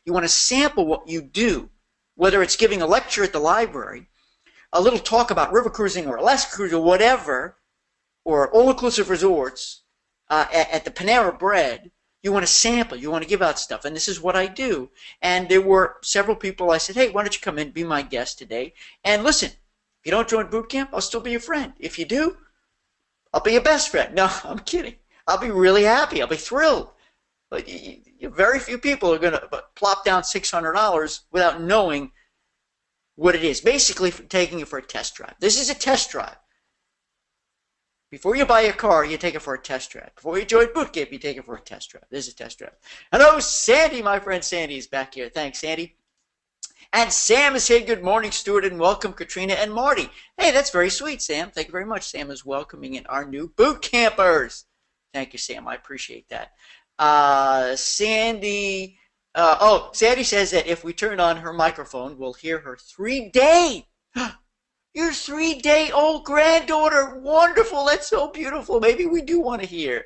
You want to sample what you do, whether it's giving a lecture at the library, a little talk about river cruising or Alaska cruise or whatever, or all-inclusive resorts, at the Panera Bread. You want to sample. You want to give out stuff. And this is what I do. And there were several people I said, hey, why don't you come in, be my guest today? And listen, if you don't join boot camp, I'll still be your friend. If you do, I'll be your best friend. No, I'm kidding. I'll be really happy. I'll be thrilled. But very few people are going to plop down $600 without knowing what it is. Basically, taking it for a test drive. This is a test drive. Before you buy a car, you take it for a test drive. Before you join boot camp, you take it for a test drive. This is a test drive. Hello, Sandy, my friend Sandy is back here. Thanks, Sandy. And Sam is here. Good morning, Stuart, and welcome, Katrina and Marty. Hey, that's very sweet, Sam. Thank you very much. Sam is welcoming in our new boot campers. Thank you, Sam. I appreciate that. Sandy, Sandy says that if we turn on her microphone, we'll hear her 3-day. Your 3-day-old granddaughter. Wonderful. That's so beautiful. Maybe we do want to hear.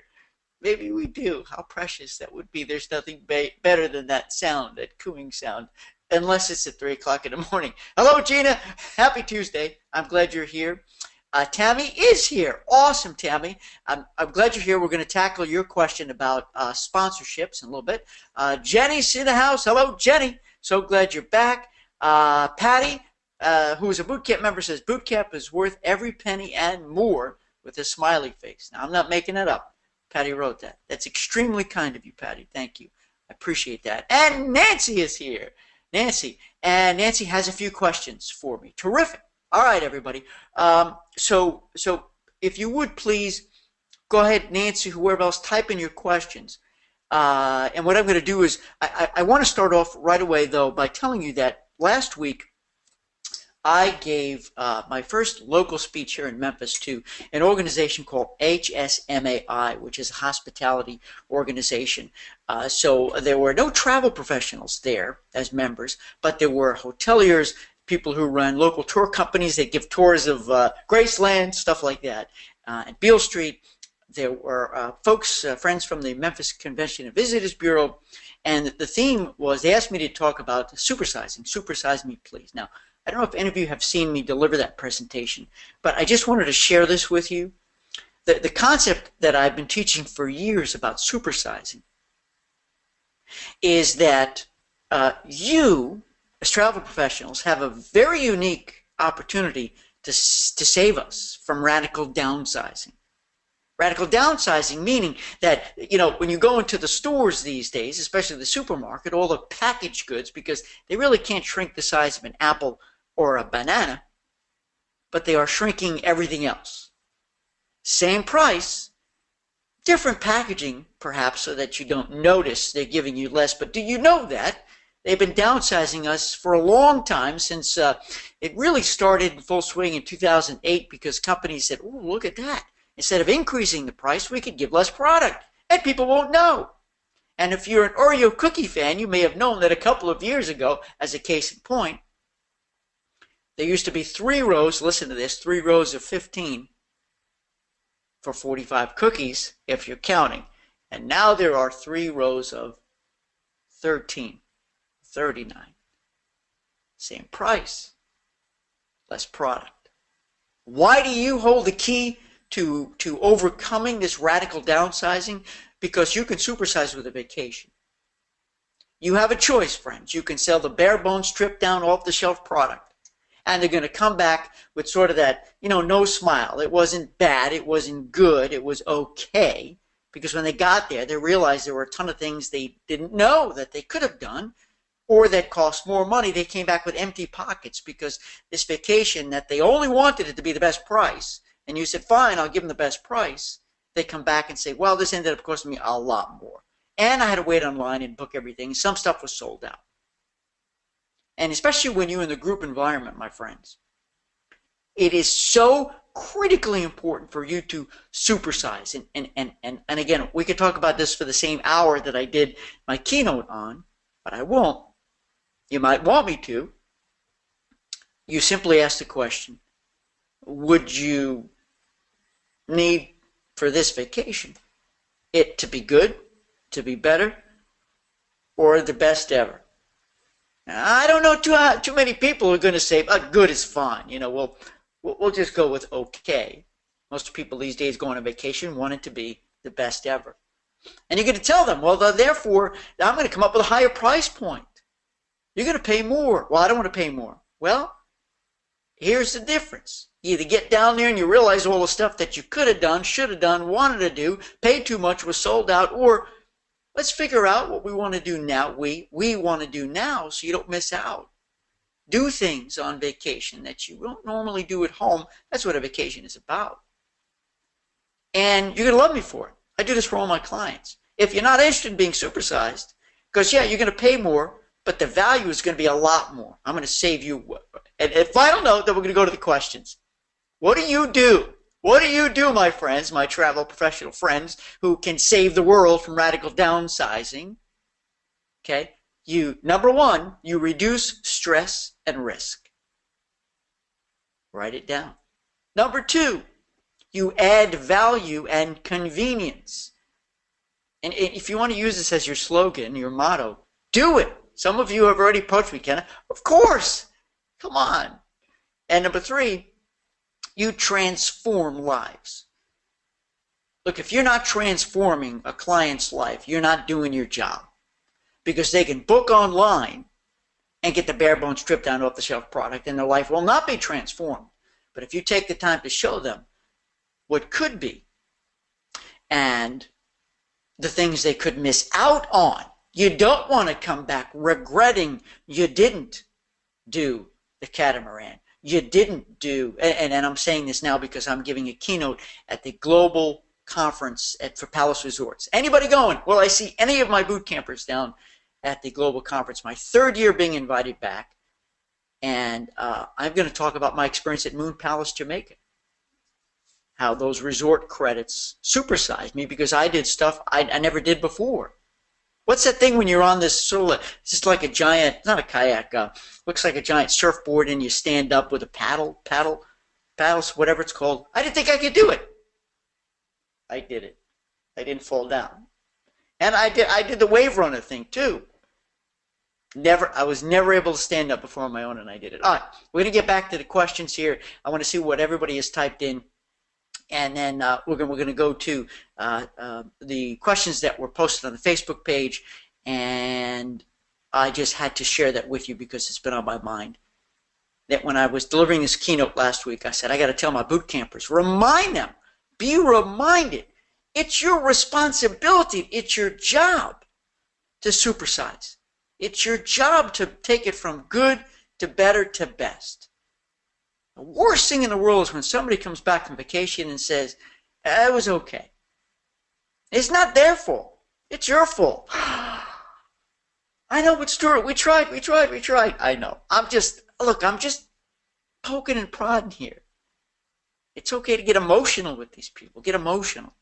Maybe we do. How precious that would be. There's nothing better than that sound, that cooing sound, unless it's at 3 o'clock in the morning. Hello, Gina. Happy Tuesday. I'm glad you're here. Tammy is here. Awesome, Tammy. I'm glad you're here. We're going to tackle your question about sponsorships in a little bit. Jenny's in the house. Hello, Jenny. So glad you're back. Patty, who is a boot camp member, says boot camp is worth every penny and more, with a smiley face. Now, I'm not making it up. Patty wrote that. That's extremely kind of you, Patty. Thank you. I appreciate that. And Nancy is here. Nancy. And Nancy has a few questions for me. Terrific. All right, everybody. So if you would please go ahead, Nancy, whoever else, type in your questions. And what I'm going to do is I want to start off right away, though, by telling you that last week I gave my first local speech here in Memphis to an organization called HSMAI, which is a hospitality organization. So there were no travel professionals there as members, but there were hoteliers, people who run local tour companies. They give tours of Graceland, stuff like that. At Beale Street, there were folks, friends from the Memphis Convention and Visitors Bureau, and the theme was, they asked me to talk about supersizing. Supersize me, please. Now, I don't know if any of you have seen me deliver that presentation, but I just wanted to share this with you. The concept that I've been teaching for years about supersizing is that you, as travel professionals, have a very unique opportunity to save us from radical downsizing. Radical downsizing meaning that, when you go into the stores these days, especially the supermarket, all the packaged goods, because they really can't shrink the size of an apple or a banana, but they are shrinking everything else. Same price, different packaging, perhaps, so that you don't notice they're giving you less. But do you know that? They've been downsizing us for a long time, since it really started in full swing in 2008, because companies said, oh, look at that. Instead of increasing the price, we could give less product, and people won't know. And if you're an Oreo cookie fan, you may have known that a couple of years ago, as a case in point, there used to be 3 rows, listen to this, 3 rows of 15 for 45 cookies, if you're counting. And now there are 3 rows of 13. 39. Same price, less product. Why do you hold the key to overcoming this radical downsizing? Because you can supersize with a vacation. You have a choice, friends. You can sell the bare bones, stripped down, off the shelf product, and they're going to come back with sort of that, no smile. It wasn't bad, it wasn't good, it was okay. Because when they got there, they realized there were a ton of things they didn't know that they could have done, or that cost more money. They came back with empty pockets, because this vacation that they only wanted it to be the best price, and you said, fine, I'll give them the best price, they come back and say, well, this ended up costing me a lot more. And I had to wait online and book everything. Some stuff was sold out. And especially when you're in the group environment, my friends, it is so critically important for you to supersize. And again, we could talk about this for the same hour that I did my keynote on, but I won't. You might want me to. You simply ask the question, would you need for this vacation it to be good, to be better, or the best ever? I don't know too many people are going to say, good is fine. You know, we'll just go with okay. Most people these days go on a vacation want it to be the best ever. And you're going to tell them, well, therefore, I'm going to come up with a higher price point. You're going to pay more. Well, I don't want to pay more. Well, here's the difference. You either get down there and you realize all the stuff that you could have done, should have done, wanted to do, paid too much, was sold out, or let's figure out what we want to do now. We want to do now so you don't miss out. Do things on vacation that you don't normally do at home. That's what a vacation is about. And you're going to love me for it. I do this for all my clients. If you're not interested in being supersized, because yeah, you're going to pay more, but the value is going to be a lot more. I'm going to save you. And final note, then we're going to go to the questions. What do you do? What do you do, my friends, my travel professional friends, who can save the world from radical downsizing? Okay, number one, you reduce stress and risk. Write it down. Number two, you add value and convenience. And if you want to use this as your slogan, your motto, do it. Some of you have already approached me, Ken. Of course. Come on. And number three, you transform lives. Look, if you're not transforming a client's life, you're not doing your job. Because they can book online and get the bare bones stripped down off the shelf product and their life will not be transformed. But if you take the time to show them what could be and the things they could miss out on, you don't want to come back regretting you didn't do the catamaran. You didn't do, and I'm saying this now because I'm giving a keynote at the global conference for Palace Resorts. Anybody going? Well, I see any of my boot campers down at the global conference. My third year being invited back, and I'm going to talk about my experience at Moon Palace, Jamaica. How those resort credits supersized me because I did stuff I never did before. What's that thing when you're on this sort of, it's just like a giant, not a kayak, looks like a giant surfboard and you stand up with a paddles, whatever it's called. I didn't think I could do it. I did it. I didn't fall down. And I did the wave runner thing too. I was never able to stand up before on my own and I did it. All right, we're going to get back to the questions here. I want to see what everybody has typed in. And then we're going to go to the questions that were posted on the Facebook page, and I just had to share that with you because it's been on my mind. That when I was delivering this keynote last week, I said, I got to tell my boot campers, remind them, be reminded, it's your responsibility, it's your job to supersize. It's your job to take it from good to better to best. The worst thing in the world is when somebody comes back from vacation and says, it was okay. It's not their fault. It's your fault. I know, but Stuart, we tried. I know. I'm just poking and prodding here. It's okay to get emotional with these people. Get emotional.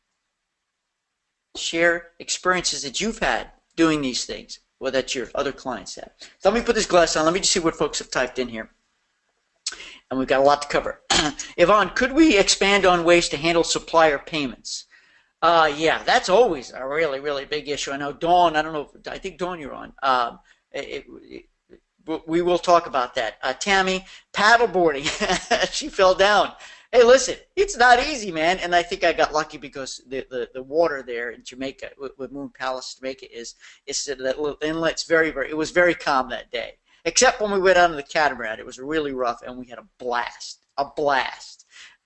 Share experiences that you've had doing these things, or that your other clients have. So let me put this glass on. Let me just see what folks have typed in here. And we've got a lot to cover. Yvonne, could we expand on ways to handle supplier payments? Yeah, that's always a really, really big issue. I know Dawn, I think Dawn you're on. We will talk about that. Tammy, paddleboarding. She fell down. Hey, listen, it's not easy, man. And I think I got lucky because the water there in Jamaica, with Moon Palace, Jamaica, is that little inlet's it was very calm that day. Except when we went out on the catamaran. It was really rough, and we had a blast.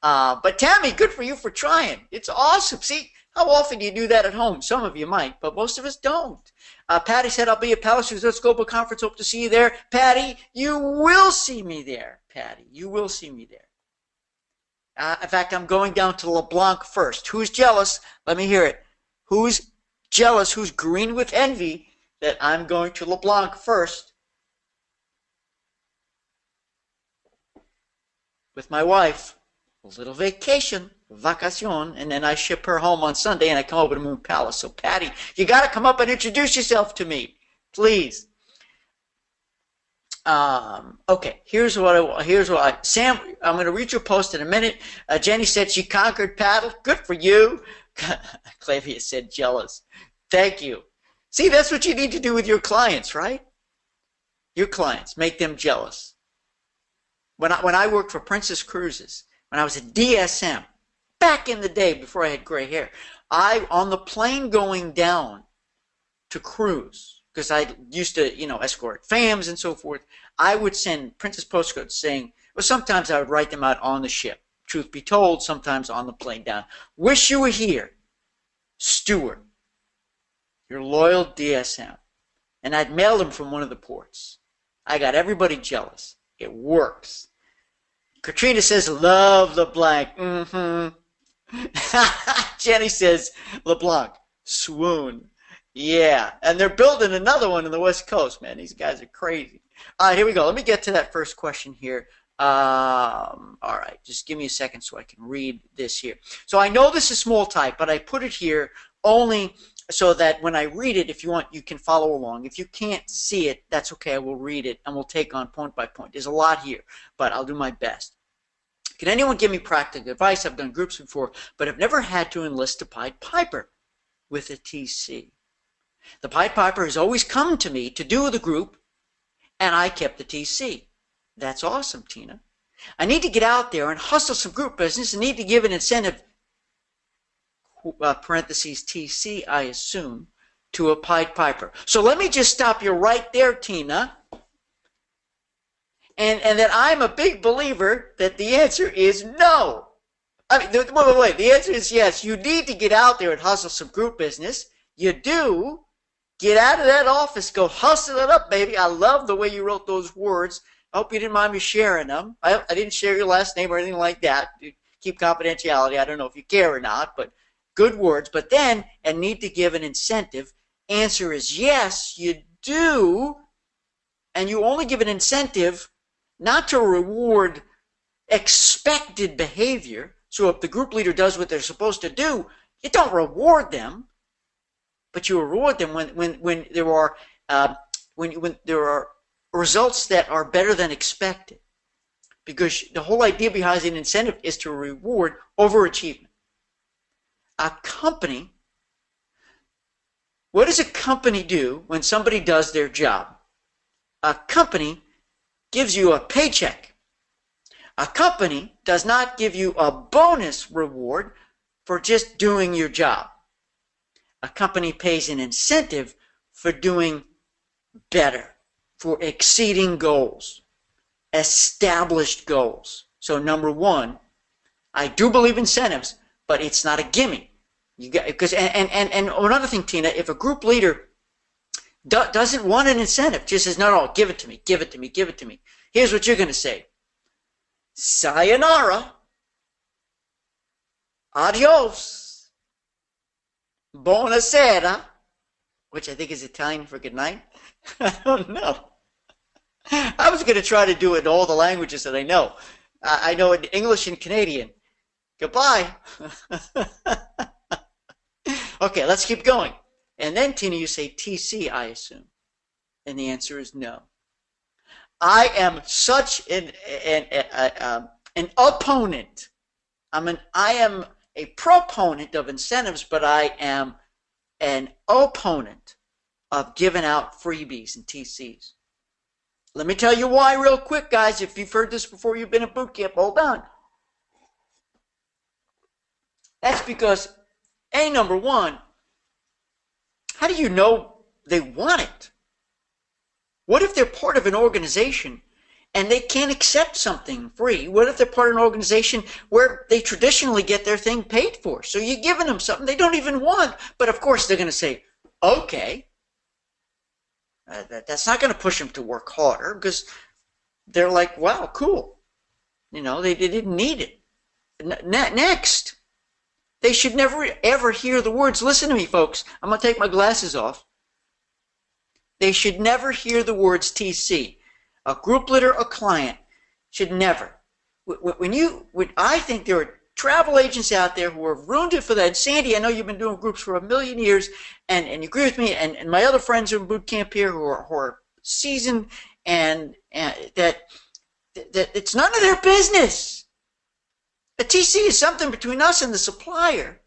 But Tammy, good for you for trying. It's awesome. See, how often do you do that at home? Some of you might, but most of us don't. Patty said, I'll be at Palace Resorts Global Conference. Hope to see you there. Patty, you will see me there. Patty, you will see me there. In fact, I'm going down to LeBlanc first. Who's jealous? Let me hear it. Who's jealous? Who's green with envy that I'm going to LeBlanc first? With my wife, a little vacation, vacation, and then I ship her home on Sunday and I come over to Moon Palace. So Patty, you got to come up and introduce yourself to me, please. Okay, Sam, I'm going to read your post in a minute. Jenny said she conquered paddle. Good for you. Clavia said jealous. Thank you. See, that's what you need to do with your clients, right? your clients, make them jealous. When I worked for Princess Cruises, when I was a DSM, back in the day before I had gray hair, on the plane going down to cruise, because I used to, escort FAMs and so forth, I would send Princess postcards saying, well, sometimes I would write them out on the ship. Truth be told, sometimes on the plane down. Wish you were here, Stuart, your loyal DSM. And I'd mail them from one of the ports. I got everybody jealous. It works. Katrina says, love LeBlanc. Jenny says, LeBlanc, swoon. Yeah, and they're building another one in the West Coast, man. These guys are crazy. All right, here we go. Let me get to that first question here. All right, just give me a second so I can read this here. So I know this is small type, but I put it here only so that when I read it, if you want, you can follow along. If you can't see it, that's okay. I will read it, and we'll take on point by point. There's a lot here, but I'll do my best. Can anyone give me practical advice? I've done groups before, but I've never had to enlist a Pied Piper with a TC. The Pied Piper has always come to me to do the group, and I kept the TC. That's awesome, Tina. I need to get out there and hustle some group business and need to give an incentive, parentheses TC, I assume, to a Pied Piper. So let me just stop you right there, Tina. And that I'm a big believer that the answer is no. I mean, wait. The answer is yes. You need to get out there and hustle some group business. You do. Get out of that office. Go hustle it up, baby. I love the way you wrote those words. I hope you didn't mind me sharing them. I didn't share your last name or anything like that. Keep confidentiality. I don't know if you care or not, but good words. But then, and need to give an incentive. Answer is yes, you do. And you only give an incentive not to reward expected behavior. So if the group leader does what they're supposed to do, you don't reward them, but you reward them when there are results that are better than expected. Because the whole idea behind an incentive is to reward overachievement. A company, what does a company do when somebody does their job? A company gives you a paycheck. A company does not give you a bonus reward for just doing your job. A company pays an incentive for doing better, for exceeding goals, established goals. So number one, I do believe incentives, but it's not a gimme. You got, because and another thing, Tina, if a group leader doesn't want an incentive, just says, no, give it to me, give it to me, give it to me. Here's what you're going to say. Sayonara. Adios. Buonasera. Which I think is Italian for good night. I don't know. I was going to try to do it in all the languages that I know. I know in English and Canadian. Goodbye. Okay, let's keep going. And then, Tina, you say TC, I assume. And the answer is no. I am such an opponent. I am a proponent of incentives, but I am an opponent of giving out freebies and TCs. Let me tell you why real quick, guys. If you've heard this before, you've been at boot camp, hold on. That's because, number one, how do you know they want it? What if they're part of an organization and they can't accept something free? What if they're part of an organization where they traditionally get their thing paid for? So you're giving them something they don't even want, but of course they're going to say, okay. That's not going to push them to work harder because they're like, wow, cool. You know, they didn't need it. Next, they should never ever hear the words, listen to me, folks, I'm going to take my glasses off. They should never hear the words TC. A group leader or client should never. I think there are travel agents out there who have ruined it for that. Sandy, I know you've been doing groups for 1,000,000 years, and you agree with me, and my other friends in boot camp here who are seasoned, and that it's none of their business. A TC is something between us and the supplier.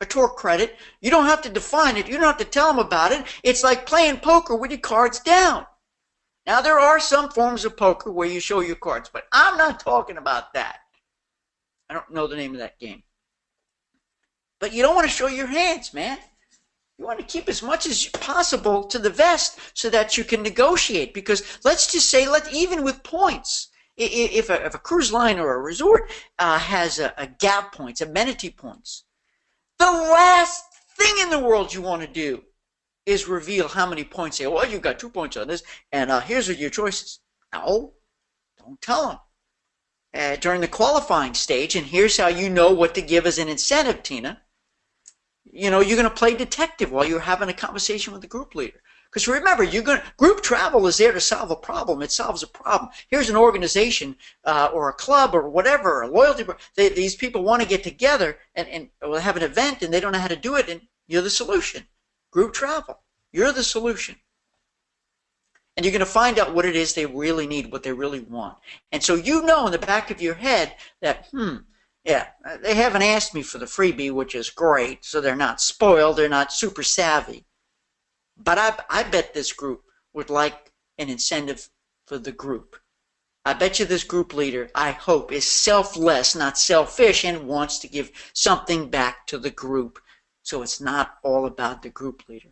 A torque credit. You don't have to define it. You don't have to tell them about it. It's like playing poker with your cards down. Now, there are some forms of poker where you show your cards, but I'm not talking about that. I don't know the name of that game. But you don't want to show your hands, man. You want to keep as much as possible to the vest so that you can negotiate. Because let's just say, even with points, if a cruise line or a resort has a gap points, amenity points, the last thing in the world you want to do is reveal how many points. Say, well, you got 2 points on this, and here's your choices. No, don't tell them. During the qualifying stage, and here's how you know what to give as an incentive, Tina. You know, you're going to play detective while you're having a conversation with the group leader. Because remember, group travel is there to solve a problem. It solves a problem. Here's an organization or a club or whatever, a loyalty. These people want to get together and have an event, and they don't know how to do it, and you're the solution. Group travel. You're the solution. And you're going to find out what it is they really need, what they really want. And so you know in the back of your head that, yeah, they haven't asked me for the freebie, which is great, so they're not spoiled, they're not super savvy. But I bet this group would like an incentive for the group. I bet you this group leader, I hope, is selfless, not selfish, and wants to give something back to the group. So it's not all about the group leader.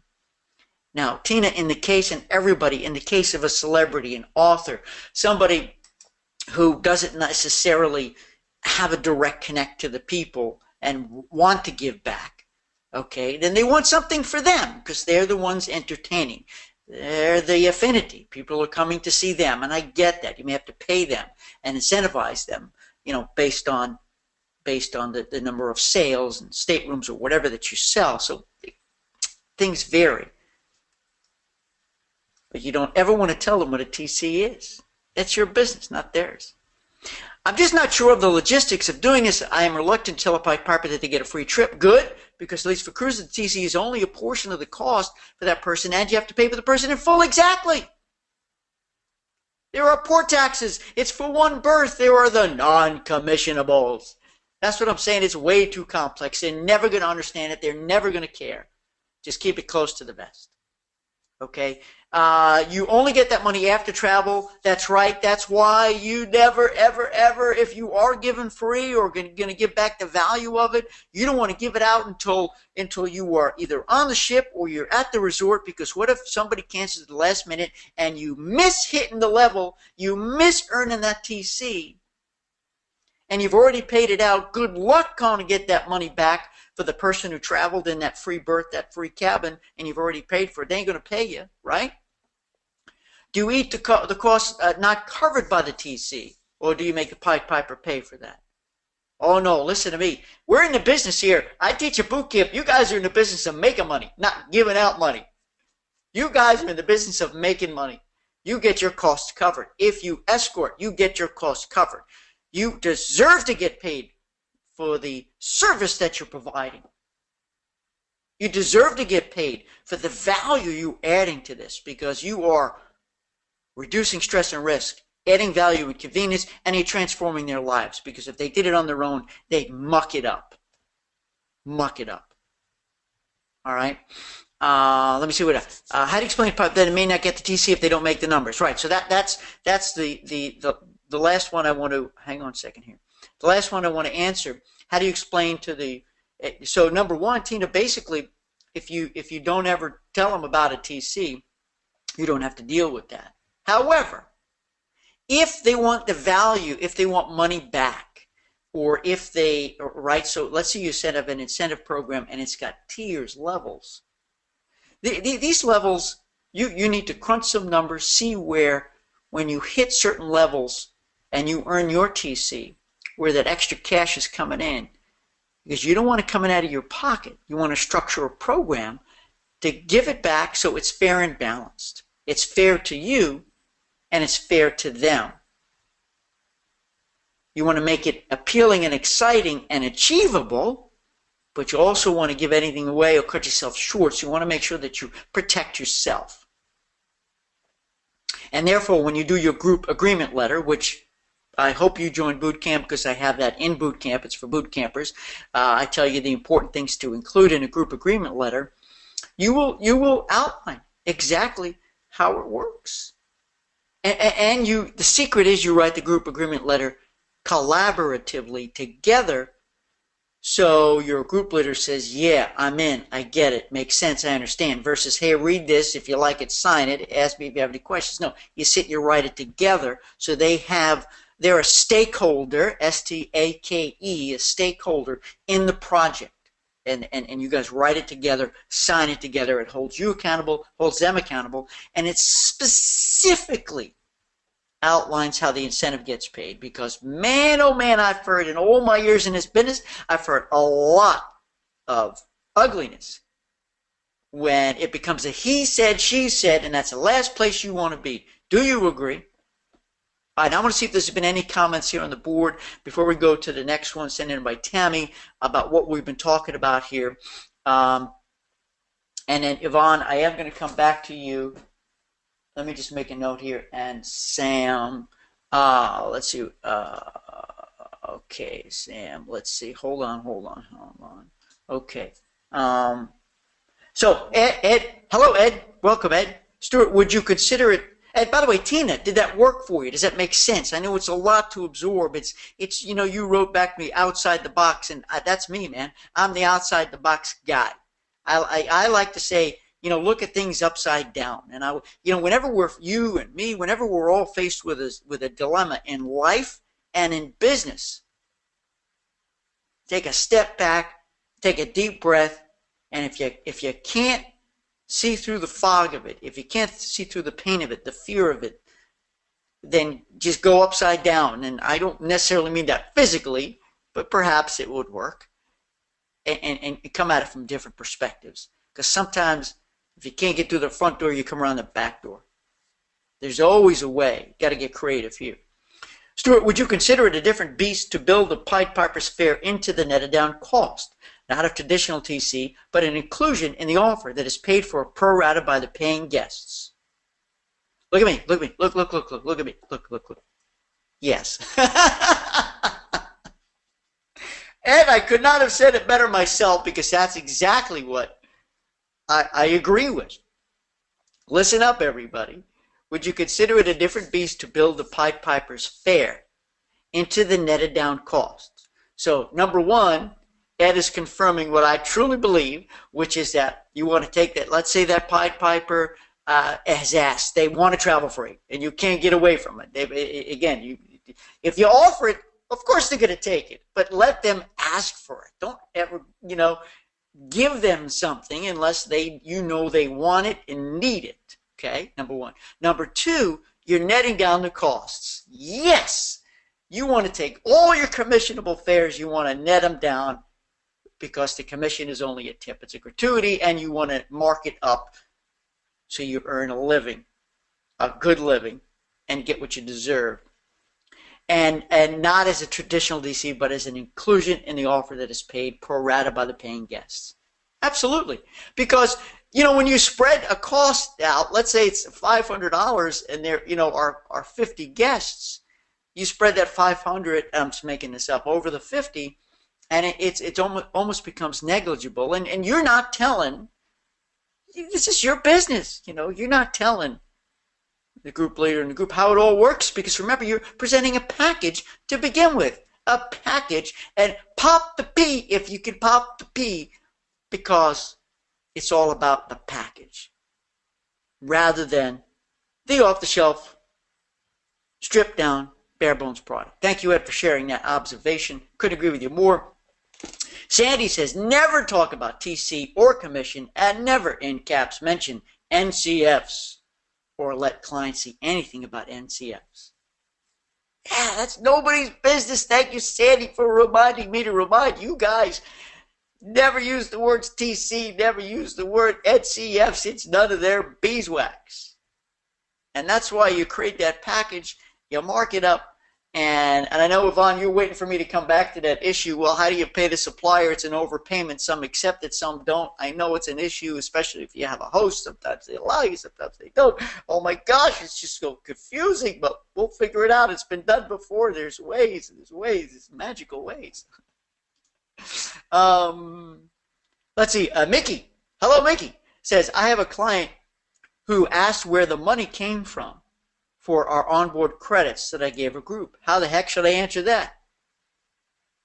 Now, Tina, in the case, and everybody, in the case of a celebrity, an author, somebody who doesn't necessarily have a direct connect to the people and want to give back, okay, then they want something for them because they're the ones entertaining. They're the affinity. People are coming to see them, and I get that. You may have to pay them and incentivize them, you know, based on the number of sales and staterooms or whatever that you sell. So things vary. But you don't ever want to tell them what a TC is. That's your business, not theirs. I'm just not sure of the logistics of doing this. I am reluctant to tell a Pied Piper that they get a free trip. Good, because at least for cruises, the TC is only a portion of the cost for that person, and you have to pay for the person in full. Exactly. There are port taxes. It's for one berth. There are the non-commissionables. That's what I'm saying. It's way too complex. They're never going to understand it. They're never going to care. Just keep it close to the vest. Okay? You only get that money after travel. That's right. That's why you never, ever, ever, if you are given free or going to give back the value of it, you don't want to give it out until you are either on the ship or you're at the resort, because what if somebody cancels at the last minute and you miss hitting the level, you miss earning that TC, and you've already paid it out. Good luck trying to get that money back for the person who traveled in that free berth, that free cabin, and you've already paid for it. They ain't going to pay you, right? Do you eat the cost not covered by the TC, or do you make the Pied Piper pay for that? Oh, no, listen to me. We're in the business here. I teach a boot camp. You guys are in the business of making money, not giving out money. You guys are in the business of making money. You get your costs covered. If you escort, you get your costs covered. You deserve to get paid for the service that you're providing. You deserve to get paid for the value you're adding to this, because you are reducing stress and risk, adding value and convenience, and you're transforming their lives. Because if they did it on their own, they'd muck it up. Muck it up. All right? Let me see what else. How do you explain that it may not get the TC if they don't make the numbers? Right, so that's the last one I want to, hang on a second here. The last one I want to answer, how do you explain to the, so number one, Tina, basically, if you don't ever tell them about a TC, you don't have to deal with that. However, if they want the value, if they want money back, or if they, right, so let's say you set up an incentive program and it's got tiers, levels. These levels, you need to crunch some numbers, see where, when you hit certain levels and you earn your TC, where that extra cash is coming in. Because you don't want it coming out of your pocket. You want to structure a program to give it back so it's fair and balanced. It's fair to you, and it's fair to them. You want to make it appealing and exciting and achievable, but you also want to give anything away or cut yourself short. So you want to make sure that you protect yourself. And therefore, when you do your group agreement letter, which I hope you join boot camp, because I have that in boot camp. It's for boot campers. I tell you the important things to include in a group agreement letter. You will outline exactly how it works. And the secret is you write the group agreement letter collaboratively together. So your group leader says, yeah, I'm in, I get it, makes sense, I understand, versus, hey, read this, if you like it, sign it, ask me if you have any questions. No, you sit and you write it together, so they're a stakeholder, S-T-A-K-E, a stakeholder in the project. And you guys write it together, sign it together, it holds you accountable, holds them accountable, and it specifically outlines how the incentive gets paid, because man, oh man, I've heard in all my years in this business, I've heard a lot of ugliness when it becomes a he said, she said, and that's the last place you want to be. Do you agree? All right, now I want to see if there's been any comments here on the board before we go to the next one sent in by Tammy about what we've been talking about here. And then Yvonne, I am going to come back to you. Let me just make a note here. And Sam, let's see. Okay, Sam, let's see. Hold on. Okay. So, Ed, hello, Ed. Welcome, Ed. Stuart, would you consider it? And by the way, Tina, did that work for you? Does that make sense? I know it's a lot to absorb. It's you wrote back to me outside the box, and that's me, man. I'm the outside the box guy. I like to say, look at things upside down. And whenever whenever we're all faced with a dilemma in life and in business, take a step back, take a deep breath, and if you can't see through the fog of it, if you can't see through the pain of it, the fear of it, then just go upside down. And I don't necessarily mean that physically, but perhaps it would work. And come at it from different perspectives. Because sometimes if you can't get through the front door, you come around the back door. There's always a way. Got to get creative here. Stuart, would you consider it a different beast to build the Pied Piper's fare into the netted down cost? Not a traditional TC, but an inclusion in the offer that is paid for pro rata by the paying guests. Look at me. Look at me. Look at me. Look. Yes. And I could not have said it better myself, because that's exactly what I agree with. Listen up, everybody. Would you consider it a different beast to build the Pied Piper's fare into the netted down costs? So, number one, Ed is confirming what I truly believe, which is that you want to take that, let's say that Pied Piper has asked, they want to travel free, and you can't get away from it. If you offer it, of course they're going to take it, but let them ask for it. Don't ever, give them something unless they want it and need it. Okay, number one. Number two, you're netting down the costs. Yes, you want to take all your commissionable fares, you want to net them down, because the commission is only a tip. It's a gratuity, and you want to mark it up so you earn a living, a good living, and get what you deserve. And not as a traditional DC, but as an inclusion in the offer that is paid pro rata by the paying guests. Absolutely. Because, when you spread a cost out, let's say it's $500 and there, are 50 guests, you spread that 500, I'm just making this up, over the 50, and it's almost becomes negligible. And you're not telling, this is your business, you're not telling the group leader and the group how it all works, because remember, you're presenting a package to begin with. A package. And pop the P if you can pop the P, because it's all about the package rather than the off-the-shelf, stripped down, bare bones product. Thank you, Ed, for sharing that observation. Couldn't agree with you more. Sandy says, never talk about TC or commission, and never, in caps, mention NCFs or let clients see anything about NCFs. Yeah, that's nobody's business. Thank you, Sandy, for reminding me to remind you guys. Never use the words TC, never use the word NCFs. It's none of their beeswax. And that's why you create that package, you mark it up, and I know, Yvonne, you're waiting for me to come back to that issue. Well, how do you pay the supplier? It's an overpayment. Some accept it, some don't. I know it's an issue, especially if you have a host. Sometimes they allow you, sometimes they don't. Oh my gosh, it's just so confusing, but we'll figure it out. It's been done before. There's ways, there's magical ways. Let's see, Mickey. Hello, Mickey. Says, I have a client who asked where the money came from. for our onboard credits that I gave a group? How the heck should I answer that?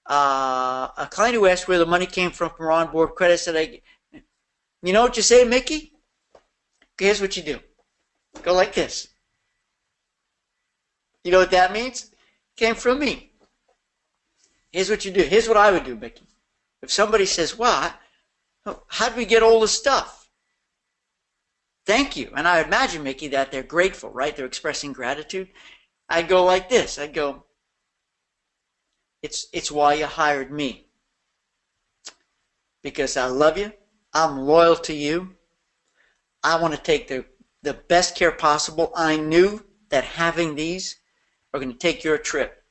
A client who asked where the money came from our onboard credits that you know what you say, Mickey? Here's what you do. Go like this. You know what that means? Came from me. Here's what you do. Here's what I would do, Mickey. If somebody says, well, how did we get all this stuff? Thank you. And I imagine, Mickey, that they're grateful, right? They're expressing gratitude. I'd go like this. I'd go, it's why you hired me. Because I love you. I'm loyal to you. I want to take the best care possible. I knew that having these are going to take your trip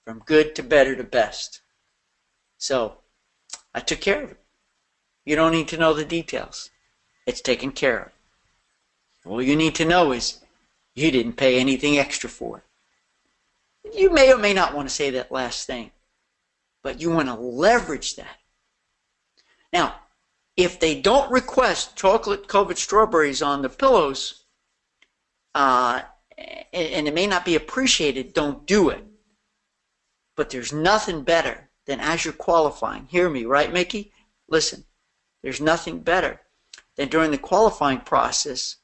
from good to better to best. So I took care of it. You don't need to know the details. It's taken care of. All you need to know is you didn't pay anything extra for it. You may or may not want to say that last thing, but you want to leverage that. Now, if they don't request chocolate covered strawberries on the pillows, and it may not be appreciated, don't do it. But there's nothing better than as you're qualifying. Hear me, right, Mickey? Listen, there's nothing better than during the qualifying process,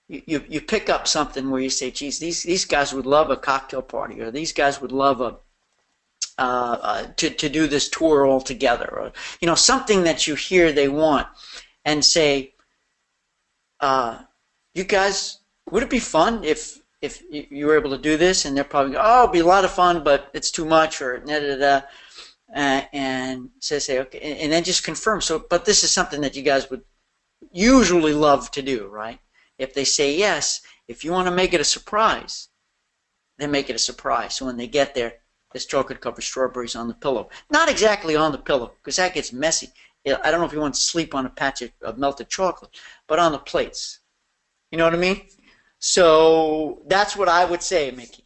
you pick up something where you say, geez, these guys would love a cocktail party, or these guys would love to do this tour all together, or something that you hear they want, and say, you guys, would it be fun if you were able to do this? And they're probably go, oh, it'd be a lot of fun, but it's too much, or and say okay, and then just confirm. So, but this is something that you guys would usually love to do, right? If they say yes, if you want to make it a surprise, then make it a surprise. So when they get there, there's chocolate covered strawberries on the pillow. Not exactly on the pillow, because that gets messy. I don't know if you want to sleep on a patch of melted chocolate, but on the plates. You know what I mean? So that's what I would say, Mickey.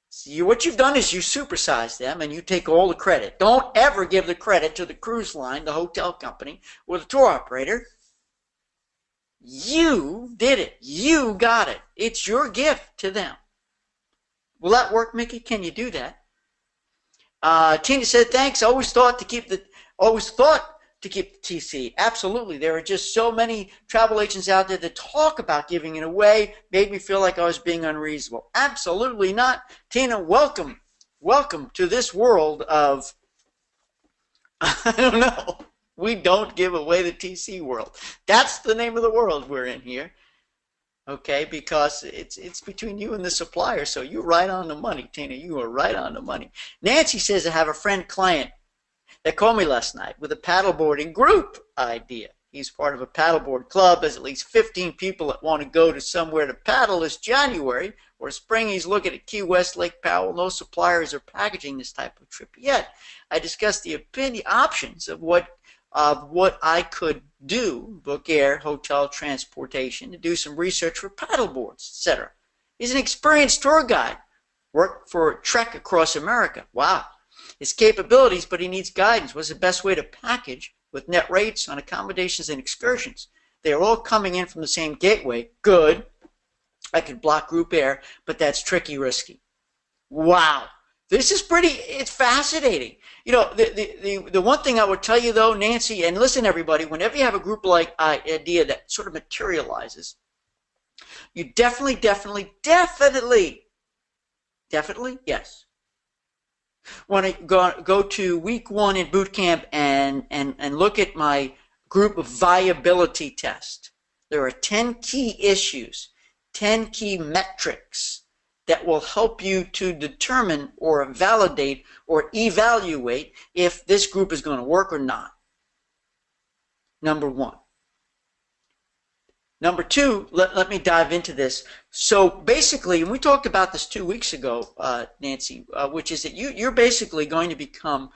See, what you've done is you supersize them and you take all the credit. Don't ever give the credit to the cruise line, the hotel company, or the tour operator. You did it. You got it. It's your gift to them. Will that work, Mickey? Can you do that? Tina said, thanks. Always thought to keep the TC. Absolutely. There are just so many travel agents out there that talk about giving it away. Made me feel like I was being unreasonable. Absolutely not. Tina, welcome. Welcome to this world of, I don't know. We don't give away the TC world. That's the name of the world we're in here. Okay, because it's between you and the supplier. So you're right on the money, Tina. You are right on the money. Nancy says, I have a friend client that called me last night with a paddleboarding group idea. He's part of a paddleboard club. There's at least 15 people that want to go to somewhere to paddle this January or spring. He's looking at Key West, Lake Powell. No suppliers are packaging this type of trip yet. I discussed the options of what I could do, book air, hotel, transportation, to do some research for paddleboards, etc. He's an experienced tour guide, worked for Trek across America. Wow. His capabilities, but he needs guidance. What's the best way to package with net rates on accommodations and excursions? They are all coming in from the same gateway. Good. I could block group air, but that's tricky, risky. Wow. This is it's fascinating. You know, the one thing I would tell you, though, Nancy, and listen, everybody, whenever you have a group-like idea that sort of materializes, you definitely, yes, want to go to week 1 in boot camp and look at my group viability test. There are 10 key issues, 10 key metrics that will help you to determine or validate or evaluate if this group is going to work or not. Number 1. Number 2, let me dive into this. So basically, and we talked about this 2 weeks ago, Nancy, which is that you're basically going to become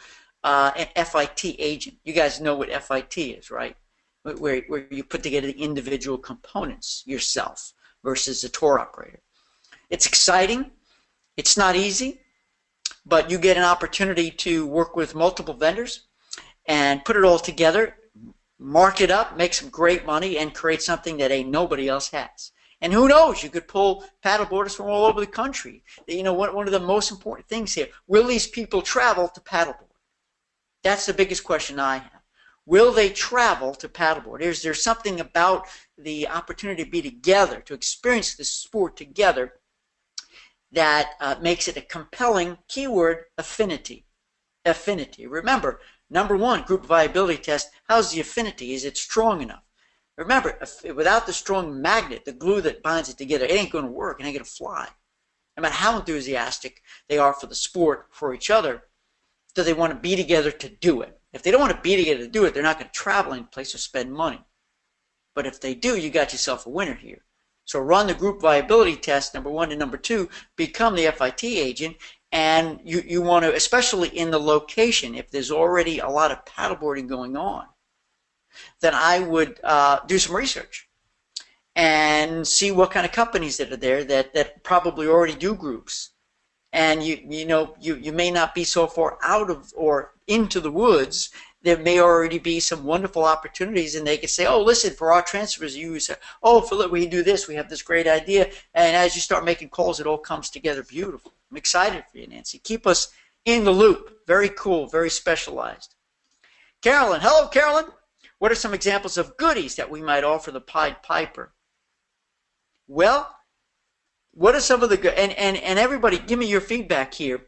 an FIT agent. You guys know what FIT is, right? Where you put together the individual components yourself versus a tour operator. It's exciting. It's not easy, but you get an opportunity to work with multiple vendors and put it all together, mark it up, make some great money, and create something that ain't nobody else has. And who knows, you could pull paddleboarders from all over the country. You know, one of the most important things here, will these people travel to paddleboard? That's the biggest question I have. Will they travel to paddleboard? Is there something about the opportunity to be together, to experience this sport together, that makes it a compelling, keyword, affinity? Affinity. Remember, number one, group viability test, how's the affinity? Is it strong enough? Remember, without the strong magnet, the glue that binds it together, it ain't going to work, it ain't going to fly. No matter how enthusiastic they are for the sport, for each other, do they want to be together to do it? If they don't want to be together to do it, they're not going to travel any place or spend money. But if they do, you got yourself a winner here. So run the group viability test, number one, and number two, become the FIT agent. And you want to, especially in the location, if there's already a lot of paddleboarding going on, then I would do some research and see what kind of companies that are there that probably already do groups. And you may not be so far out of or into the woods. There may already be some wonderful opportunities, and they can say, oh, listen, for our transfers, oh, Philip, we do this, we have this great idea. And as you start making calls, it all comes together beautiful. I'm excited for you, Nancy. Keep us in the loop. Very cool, very specialized. Carolyn, hello, Carolyn. What are some examples of goodies that we might offer the Pied Piper? Well, what are some of the good, and everybody, give me your feedback here.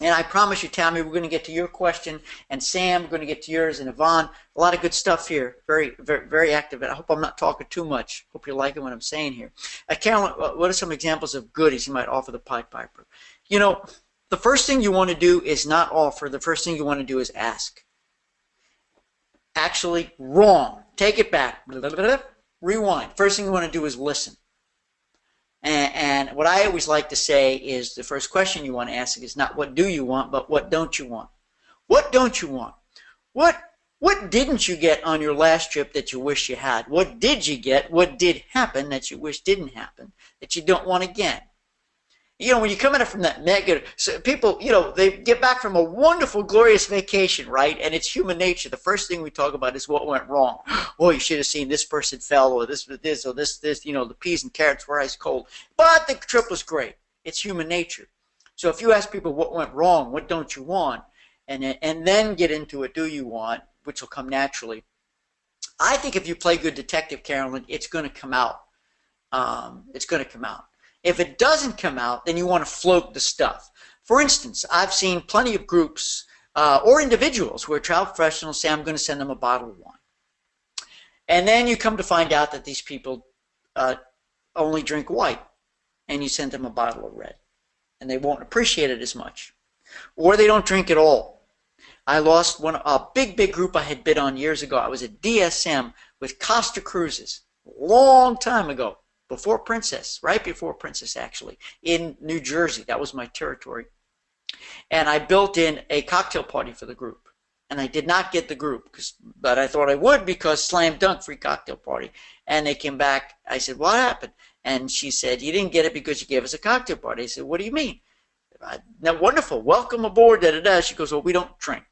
And I promise you, Tammy, we're going to get to your question, and Sam, we're going to get to yours, and Yvonne. A lot of good stuff here. Very, very, very active. I hope I'm not talking too much. Hope you're liking what I'm saying here. Carolyn, what are some examples of goodies you might offer the Pied Piper? You know, the first thing you want to do is not offer. The first thing you want to do is ask. Actually, wrong. Take it back. Rewind. First thing you want to do is listen. And what I always like to say is the first question you want to ask is not what do you want, but what don't you want? What don't you want? What didn't you get on your last trip that you wish you had? What did you get? What did happen that you wish didn't happen, that you don't want again? You know, when you come in from that negative, so people, you know, they get back from a wonderful, glorious vacation, right? And it's human nature. The first thing we talk about is what went wrong. Oh, you should have seen this person fell, or this, or this, you know, the peas and carrots were ice cold. But the trip was great. It's human nature. So if you ask people what went wrong, what don't you want, and then get into it, do you want, which will come naturally. I think if you play good detective, Carolyn, it's going to come out. It's going to come out. If it doesn't come out, then you want to float the stuff. For instance, I've seen plenty of groups or individuals where travel professionals say, I'm going to send them a bottle of wine. And then you come to find out that these people only drink white, and you send them a bottle of red. And they won't appreciate it as much. Or they don't drink at all. I lost a big group I had bid on years ago. I was at DSM with Costa Cruises, a long time ago. Before Princess, right before Princess actually, in New Jersey. That was my territory. And I built in a cocktail party for the group. And I did not get the group, but I thought I would because slam dunk, free cocktail party. And they came back. I said, what happened? And she said, you didn't get it because you gave us a cocktail party. I said, what do you mean? Now, wonderful. Welcome aboard. She goes, well, we don't drink.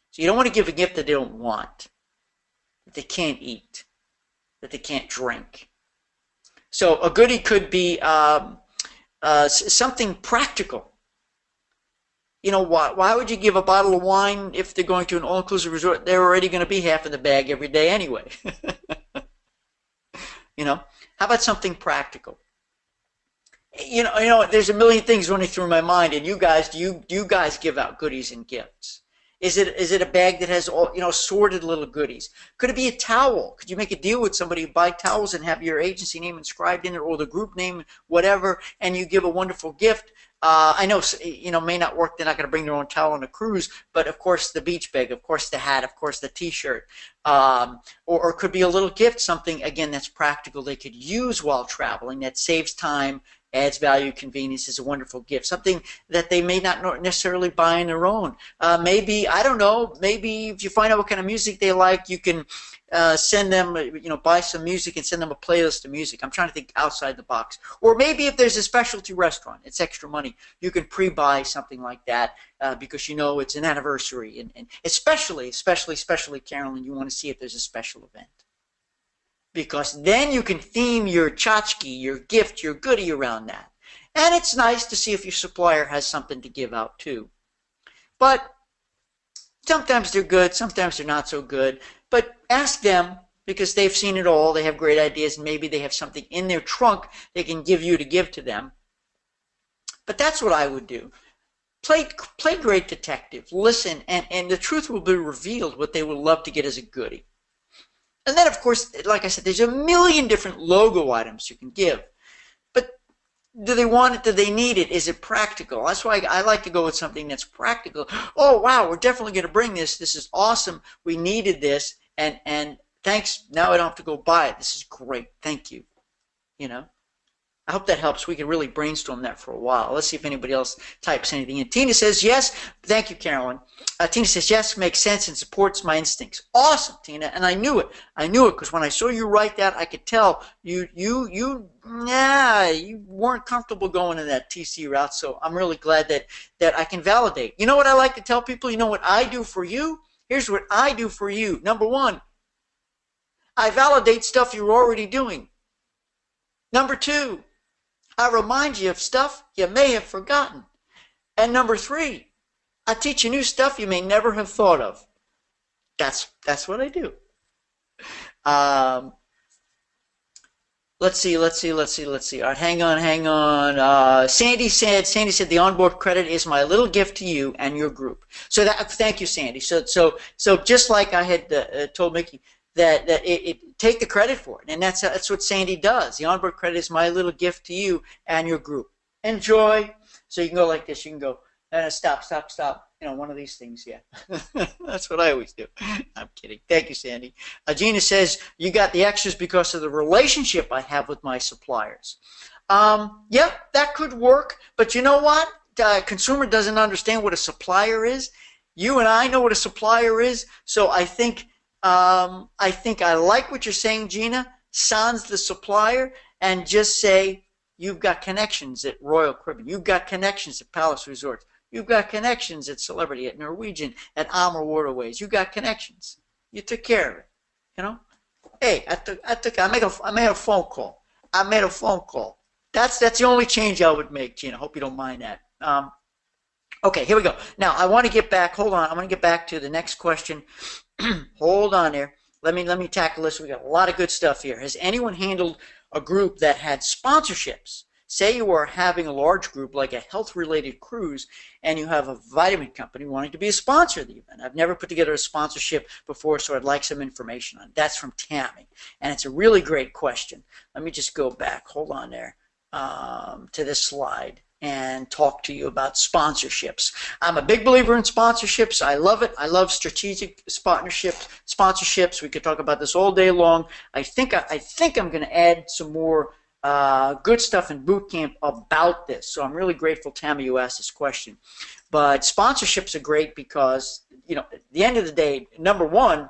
So you don't want to give a gift that they don't want, that they can't eat, that they can't drink. So a goodie could be something practical. You know, why would you give a bottle of wine if they're going to an all-inclusive resort? They're already going to be half in the bag every day anyway. You know, how about something practical? You know, there's a million things running through my mind. And you guys, do you guys give out goodies and gifts? Is it a bag that has all, you know, sorted little goodies? Could it be a towel? Could you make a deal with somebody, buy towels and have your agency name inscribed in it, or the group name, whatever, and you give a wonderful gift? I know, you know, may not work. They're not going to bring their own towel on a cruise, but of course the beach bag, of course the hat, of course the T-shirt, or it could be a little gift, something again that's practical they could use while traveling, that saves time, adds value, convenience, is a wonderful gift. Something that they may not necessarily buy on their own. Maybe, I don't know, maybe if you find out what kind of music they like, you can send them, you know, buy some music and send them a playlist of music. I'm trying to think outside the box. Or maybe if there's a specialty restaurant, it's extra money, you can pre-buy something like that because you know it's an anniversary. And especially, Carolyn, you want to see if there's a special event. because then you can theme your tchotchke, your gift, your goodie around that. And it's nice to see if your supplier has something to give out too. But sometimes they're good, sometimes they're not so good. But ask them, because they've seen it all, they have great ideas, and maybe they have something in their trunk they can give you to give to them. But that's what I would do. Play great detective, listen, and the truth will be revealed, what they will love to get as a goodie. And then, of course, like I said, there's a million different logo items you can give. But do they want it? Do they need it? Is it practical? That's why I like to go with something that's practical. Oh, wow, we're definitely going to bring this. This is awesome. We needed this. And thanks. Now I don't have to go buy it. This is great. Thank you. You know? I hope that helps. We can really brainstorm that for a while. Let's see if anybody else types anything in. Tina says, yes. Thank you, Carolyn. Tina says, yes, makes sense and supports my instincts. Awesome, Tina. And I knew it. I knew it because when I saw you write that, I could tell you weren't comfortable going in that TC route. So I'm really glad that I can validate. You know what I like to tell people? You know what I do for you? Here's what I do for you. Number one, I validate stuff you're already doing. Number two, I remind you of stuff you may have forgotten. And number three, I teach you new stuff you may never have thought of. That's what I do. Let's see. All right, hang on. Sandy said the onboard credit is my little gift to you and your group. So thank you, Sandy. So just like I had told Mickey, that take the credit for it, and that's what Sandy does. The onboard credit is my little gift to you and your group. Enjoy. So you can go like this. You can go stop. You know, one of these things. Yeah, that's what I always do. I'm kidding. Thank you, Sandy. Gina says you got the extras because of the relationship I have with my suppliers. Yeah, that could work. But you know what? Consumer doesn't understand what a supplier is. You and I know what a supplier is. So I think I like what you're saying, Gina. Sans the supplier, and just say you've got connections at Royal Caribbean. You've got connections at Palace Resorts. You've got connections at Celebrity, at Norwegian, at Amer Waterways. You've got connections. You took care of it. You know. Hey, I made a phone call. I made a phone call. That's the only change I would make, Gina. Hope you don't mind that. Okay, here we go. Now I want to get back. Hold on. I want to get back to the next question. Hold on there. Let me tackle this. We got a lot of good stuff here. Has anyone handled a group that had sponsorships? Say you are having a large group like a health-related cruise, and you have a vitamin company wanting to be a sponsor of the event. I've never put together a sponsorship before, so I'd like some information on it. That's from Tammy, and it's a really great question. Let me just go back. Hold on there to this slide and talk to you about sponsorships. I'm a big believer in sponsorships. I love it. I love strategic sponsorships. We could talk about this all day long. I think I'm going to add some more good stuff in boot camp about this. So I'm really grateful, Tammy, you asked this question. But sponsorships are great because, you know, at the end of the day, number one,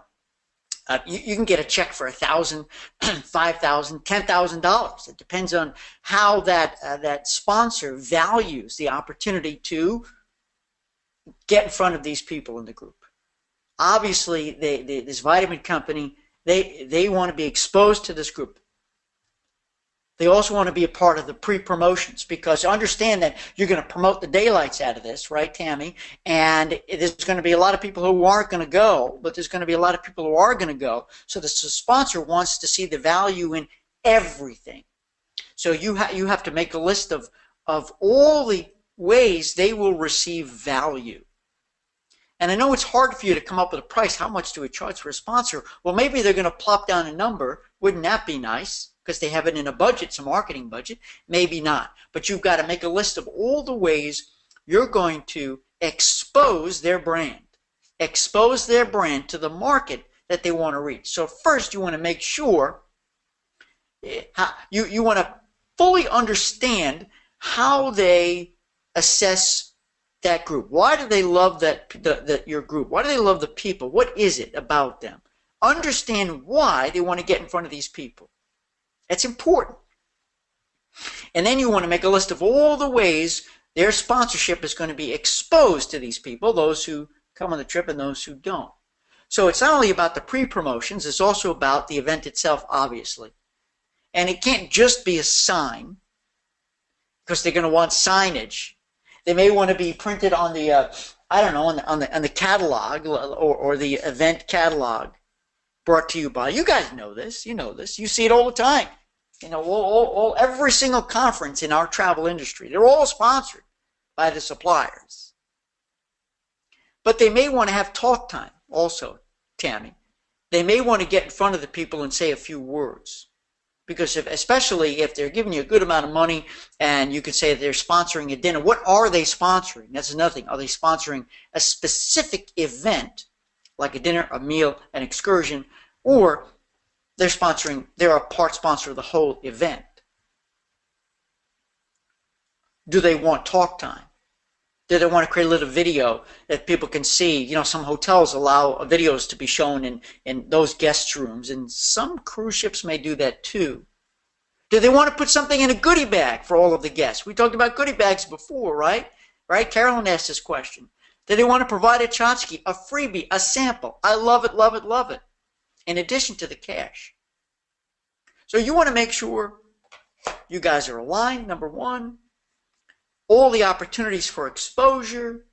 you can get a check for $1,000, $5,000, $10,000. It depends on how that sponsor values the opportunity to get in front of these people in the group. Obviously, this vitamin company, they want to be exposed to this group. They also want to be a part of the pre-promotions because understand that you're going to promote the daylights out of this, right, Tammy? And there's going to be a lot of people who aren't going to go, but there's going to be a lot of people who are going to go. So the sponsor wants to see the value in everything. So you have to make a list of all the ways they will receive value. And I know it's hard for you to come up with a price. How much do we charge for a sponsor? Well, maybe they're going to plop down a number. Wouldn't that be nice? Because they have it in a budget, it's a marketing budget. Maybe not. But you've got to make a list of all the ways you're going to expose their brand. Expose their brand to the market that they want to reach. So first you want to make sure you want to fully understand how they assess that group. Why do they love your group? Why do they love the people? What is it about them? Understand why they want to get in front of these people. That's important. And then you want to make a list of all the ways their sponsorship is going to be exposed to these people, those who come on the trip and those who don't. So it's not only about the pre-promotions, it's also about the event itself, obviously. And it can't just be a sign, because they're going to want signage. They may want to be printed on the, I don't know, on the catalog or the event catalog brought to you by. You guys know this. You know this. You see it all the time. You know, every single conference in our travel industry, they're all sponsored by the suppliers. But they may want to have talk time also, Tammy. They may want to get in front of the people and say a few words. Because especially if they're giving you a good amount of money and you could say they're sponsoring a dinner, what are they sponsoring? That's another thing. Are they sponsoring a specific event, like a dinner, a meal, an excursion, or they're a part sponsor of the whole event? Do they want talk time? Do they want to create a little video that people can see? You know, some hotels allow videos to be shown in those guest rooms, and some cruise ships may do that too. Do they want to put something in a goodie bag for all of the guests? We talked about goodie bags before, right? Right? Carolyn asked this question. Do they want to provide a tchotchke, a freebie, a sample? I love it, love it, love it. In addition to the cash. So you want to make sure you guys are aligned, number one. All the opportunities for exposure,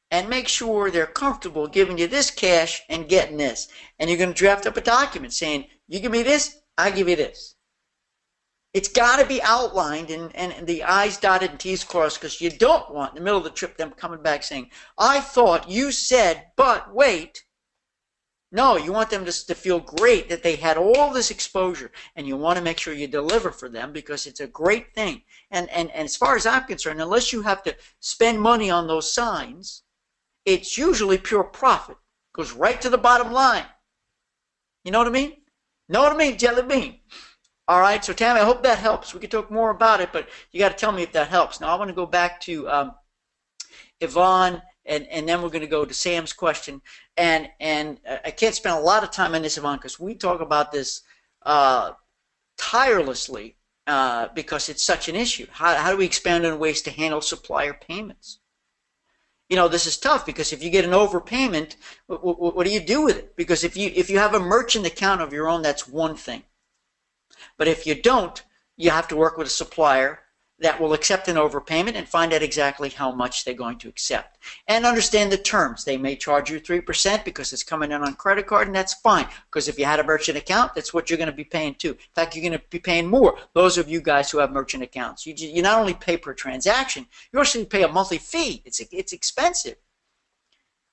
and make sure they're comfortable giving you this cash and getting this. And you're going to draft up a document saying, you give me this, I give you this. It's got to be outlined and the I's dotted and T's crossed, because you don't want in the middle of the trip them coming back saying, I thought you said, but wait. No, you want them to feel great that they had all this exposure, and you want to make sure you deliver for them, because it's a great thing. And as far as I'm concerned, unless you have to spend money on those signs, it's usually pure profit. Goes right to the bottom line. You know what I mean? Know what I mean, Jelly Bean? All right, so Tammy, I hope that helps. We could talk more about it, but you got to tell me if that helps. Now I want to go back to Yvonne. And then we're going to go to Sam's question. And I can't spend a lot of time on this, Yvonne, because we talk about this tirelessly because it's such an issue. How do we expand on ways to handle supplier payments? You know, this is tough, because if you get an overpayment, what do you do with it? Because if you have a merchant account of your own, that's one thing. But if you don't, you have to work with a supplier that will accept an overpayment and find out exactly how much they're going to accept. And understand the terms. They may charge you 3% because it's coming in on credit card, and that's fine. Because if you had a merchant account, that's what you're going to be paying too. In fact, you're going to be paying more. Those of you guys who have merchant accounts, you not only pay per transaction, you also pay a monthly fee. It's expensive.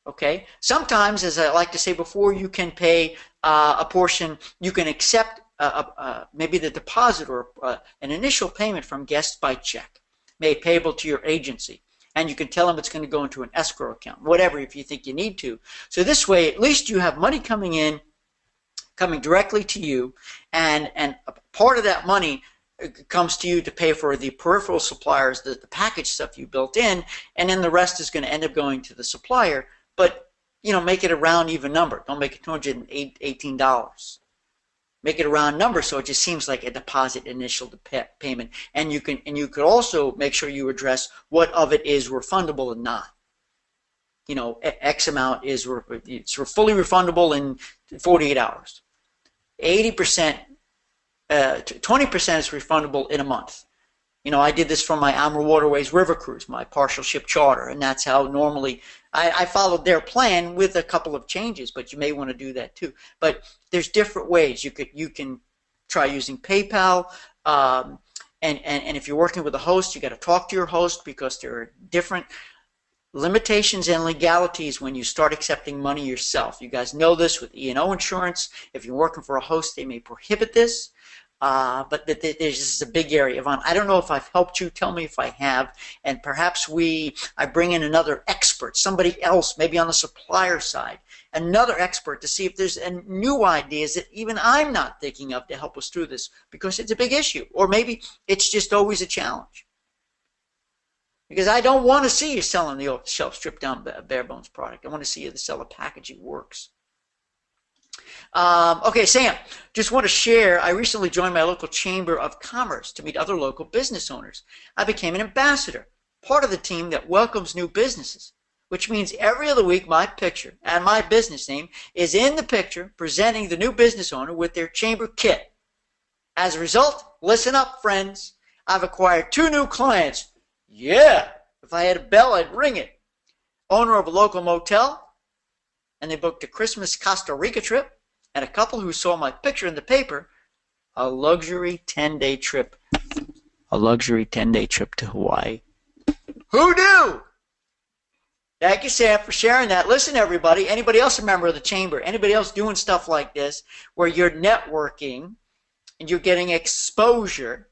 Okay? Sometimes, as I like to say before, you can pay a portion, you can accept maybe the deposit or an initial payment from guests by check, made payable to your agency. And you can tell them it's going to go into an escrow account, whatever, if you think you need to. So this way, at least you have money coming in, coming directly to you, and part of that money comes to you to pay for the peripheral suppliers, the package stuff you built in, and then the rest is going to end up going to the supplier. But, you know, make it a round even number. Don't make it $218. Make it a round number so it just seems like a deposit initial payment. And you could also make sure you address what of it is refundable and not. You know, X amount is it's fully refundable in 48 hours. 80%, 20% is refundable in a month. You know, I did this for my Amur Waterways River Cruise, my partial ship charter, and that's how normally I followed their plan with a couple of changes, but you may want to do that too. But there's different ways. You can try using PayPal, and if you're working with a host, you got to talk to your host, because there are different limitations and legalities when you start accepting money yourself. You guys know this with E&O insurance. If you're working for a host, they may prohibit this. But there's just a big area. Yvonne, I don't know if I've helped you. Tell me if I have. And perhaps I bring in another expert, somebody else, maybe on the supplier side, another expert to see if there's new ideas that even I'm not thinking of to help us through this, because it's a big issue. Or maybe it's just always a challenge. Because I don't want to see you selling the off-the-shelf stripped-down bare bones product. I want to see you sell a package that works. Okay, Sam, just want to share, I recently joined my local Chamber of Commerce to meet other local business owners. I became an ambassador, part of the team that welcomes new businesses. which means every other week my picture and my business name is in the picture presenting the new business owner with their chamber kit. As a result, listen up, friends. I've acquired 2 new clients. Yeah, if I had a bell, I'd ring it. Owner of a local motel, and they booked a Christmas Costa Rica trip, and a couple who saw my picture in the paper, a luxury 10-day trip. A luxury 10-day trip to Hawaii. Who knew? Thank you, Sam, for sharing that. Listen, everybody, anybody else a member of the chamber, anybody else doing stuff like this where you're networking and you're getting exposure,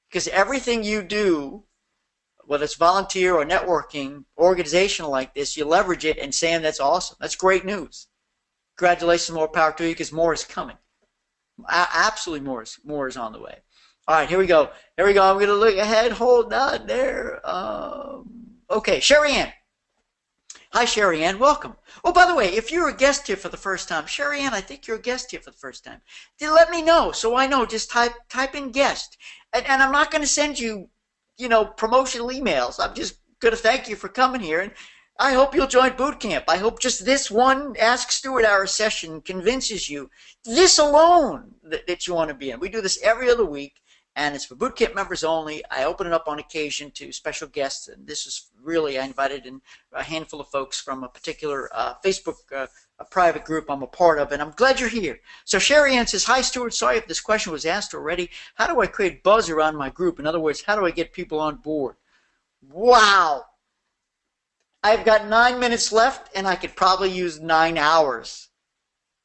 because everything you do, whether it's volunteer or networking, organizational like this, you leverage it, and Sam, that's awesome. That's great news. Congratulations, more power to you, because more is coming. Absolutely more is on the way. All right, here we go. I'm going to look ahead. Hold on there. Okay, Sherry Ann. Hi, Sherry Ann. Welcome. Oh, by the way, if you're a guest here for the first time, Sherry Ann, I think you're a guest here for the first time. Then let me know so I know. Just type in guest. And I'm not going to send you, promotional emails. I'm just going to thank you for coming here. And I hope you'll join boot camp. I hope just this one Ask Stewart Hour session convinces you, this alone, that you want to be in. We do this every other week, and it's for boot camp members only. I open it up on occasion to special guests, and this is really, I invited in a handful of folks from a particular Facebook a private group I'm a part of, and I'm glad you're here. So Sherry Ann says, hi, Stewart. Sorry if this question was asked already. How do I create buzz around my group? In other words, how do I get people on board? Wow. I've got 9 minutes left, and I could probably use 9 hours.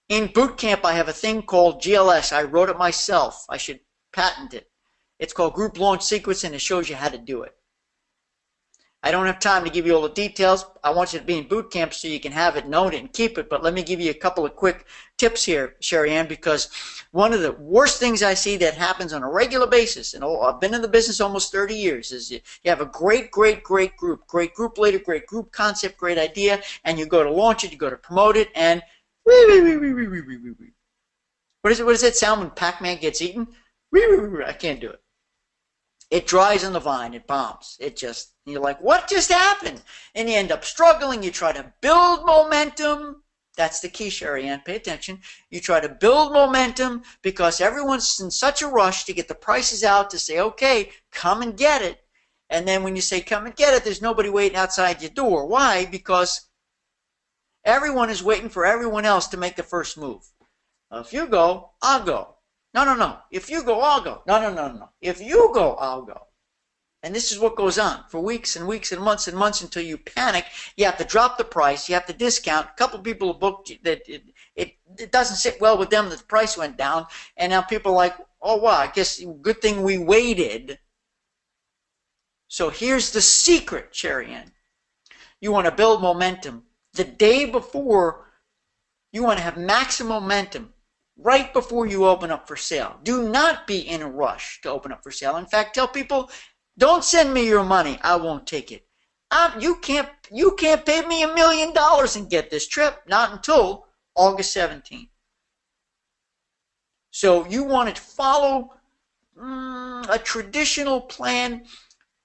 In boot camp, I have a thing called GLS. I wrote it myself. I should patent it. It's called Group Launch Sequence, and it shows you how to do it. I don't have time to give you all the details. I want you to be in boot camp so you can have it, know it, and keep it. But let me give you a couple of quick tips here, Sherry Ann, because one of the worst things I see that happens on a regular basis, and I've been in the business almost 30 years, is you have a great group leader, great group concept, great idea, and you go to launch it, you go to promote it, and what does that sound when Pac-Man gets eaten? I can't do it. It dries on the vine. It bombs. You're like, what just happened? And you end up struggling. You try to build momentum. That's the key, Sherry Ann. Pay attention. You try to build momentum because everyone's in such a rush to get the prices out to say, okay, come and get it. And then when you say come and get it, there's nobody waiting outside your door. Why? Because everyone is waiting for everyone else to make the first move. If you go, I'll go. No. If you go, I'll go. No. If you go, I'll go. And this is what goes on for weeks and weeks and months until you panic. You have to drop the price. You have to discount. A couple of people have booked that it doesn't sit well with them that the price went down. And now people are like, oh, wow, I guess good thing we waited. So here's the secret, Sherry Ann. You want to build momentum. The day before, you want to have maximum momentum. Right before you open up for sale. Do not be in a rush to open up for sale. In fact, tell people, don't send me your money. I won't take it. You can't pay me $1 million and get this trip. Not until August 17th. So you want to follow a traditional plan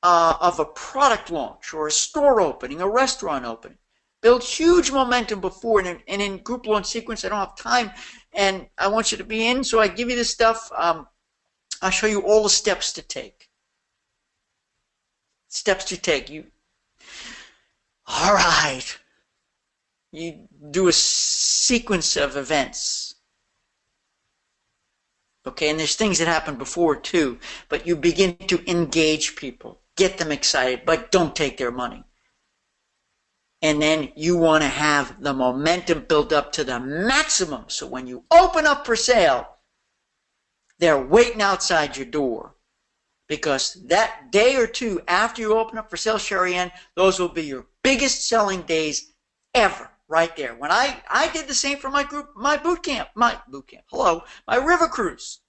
of a product launch or a store opening, a restaurant opening. Build huge momentum before, and in group launch sequence, I don't have time, and I want you to be in, so I give you this stuff. I'll show you all the steps to take. All right. You do a sequence of events. Okay, and there's things that happen before too, but you begin to engage people, get them excited, but don't take their money. And then you want to have the momentum built up to the maximum. So when you open up for sale, they're waiting outside your door. Because that day or two after you open up for sale, Sherry Ann, those will be your biggest selling days ever. Right there. When I did the same for my boot camp, my river cruise.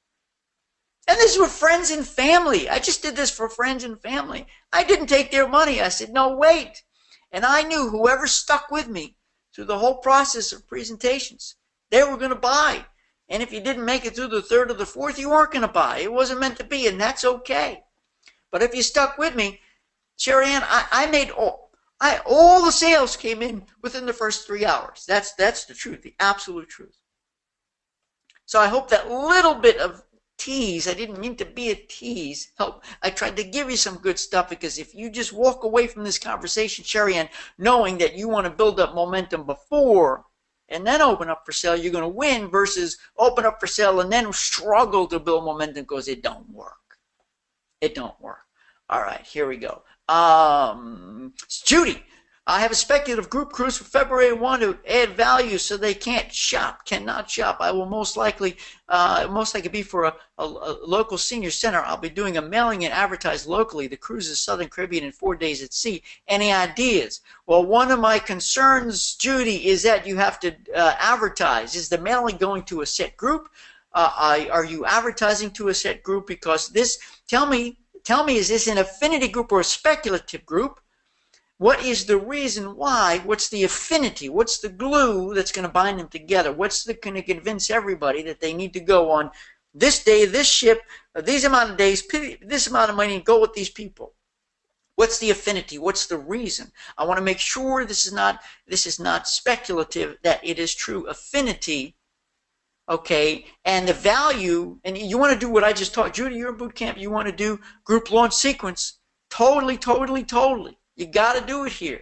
And this is with friends and family. I just did this for friends and family. I didn't take their money. I said, no, wait. And I knew whoever stuck with me through the whole process of presentations, they were going to buy. And if you didn't make it through the third or the fourth, you weren't going to buy. It wasn't meant to be, and that's okay. But if you stuck with me, Sherry Ann, I made All the sales came in within the first 3 hours. That's the truth, the absolute truth. So I hope that little bit of tease, I didn't mean to be a tease, help. I tried to give you some good stuff, because if you just walk away from this conversation, Sherry Ann, knowing that you want to build up momentum before and then open up for sale, you're going to win, versus open up for sale and then struggle to build momentum because it don't work. It don't work. All right, here we go. Judy, I have a speculative group cruise for February 1 to add value so they cannot shop. I will most likely be for a local senior center. I'll be doing a mailing and advertise locally. The cruise is Southern Caribbean in 4 days at sea. Any ideas? Well, one of my concerns, Judy, is that you have to advertise. Is the mailing going to a set group? Are you advertising to a set group? Because this, tell me, is this an affinity group or a speculative group? What is the reason why? What's the affinity? What's the glue that's going to bind them together? What's going to convince everybody that they need to go on this day, this ship, these amount of days, this amount of money, and go with these people? What's the affinity? What's the reason? I want to make sure this is not speculative, that it is true affinity. Okay, and the value, and you want to do what I just taught. Judy, you're in boot camp. You want to do group launch sequence. Totally. You got to do it here.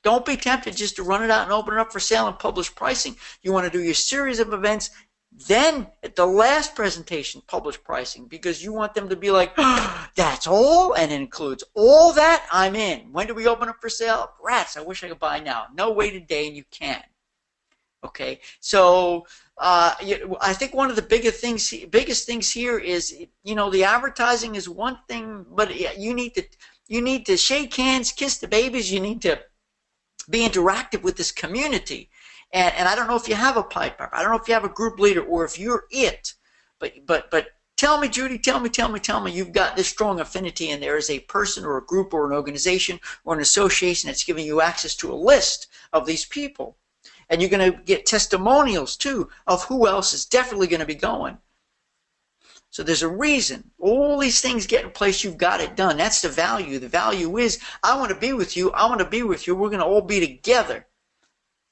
Don't be tempted just to run it out and open it up for sale and publish pricing. You want to do your series of events. Then at the last presentation, publish pricing, because you want them to be like, oh, that's all, and it includes all that. I'm in. When do we open up for sale? Rats, I wish I could buy now. No, wait a day and you can. Okay, so I think one of the biggest things here is, the advertising is one thing, but you need to shake hands, kiss the babies. You need to be interactive with this community. And I don't know if you have a piper. I don't know if you have a group leader or if you're it. But tell me, Judy, tell me you've got this strong affinity, and there is a person or a group or an organization or an association that's giving you access to a list of these people. And you're going to get testimonials, too, of who else is definitely going to be going. So there's a reason. All these things get in place. You've got it done. That's the value. The value is, I want to be with you. I want to be with you. We're going to all be together.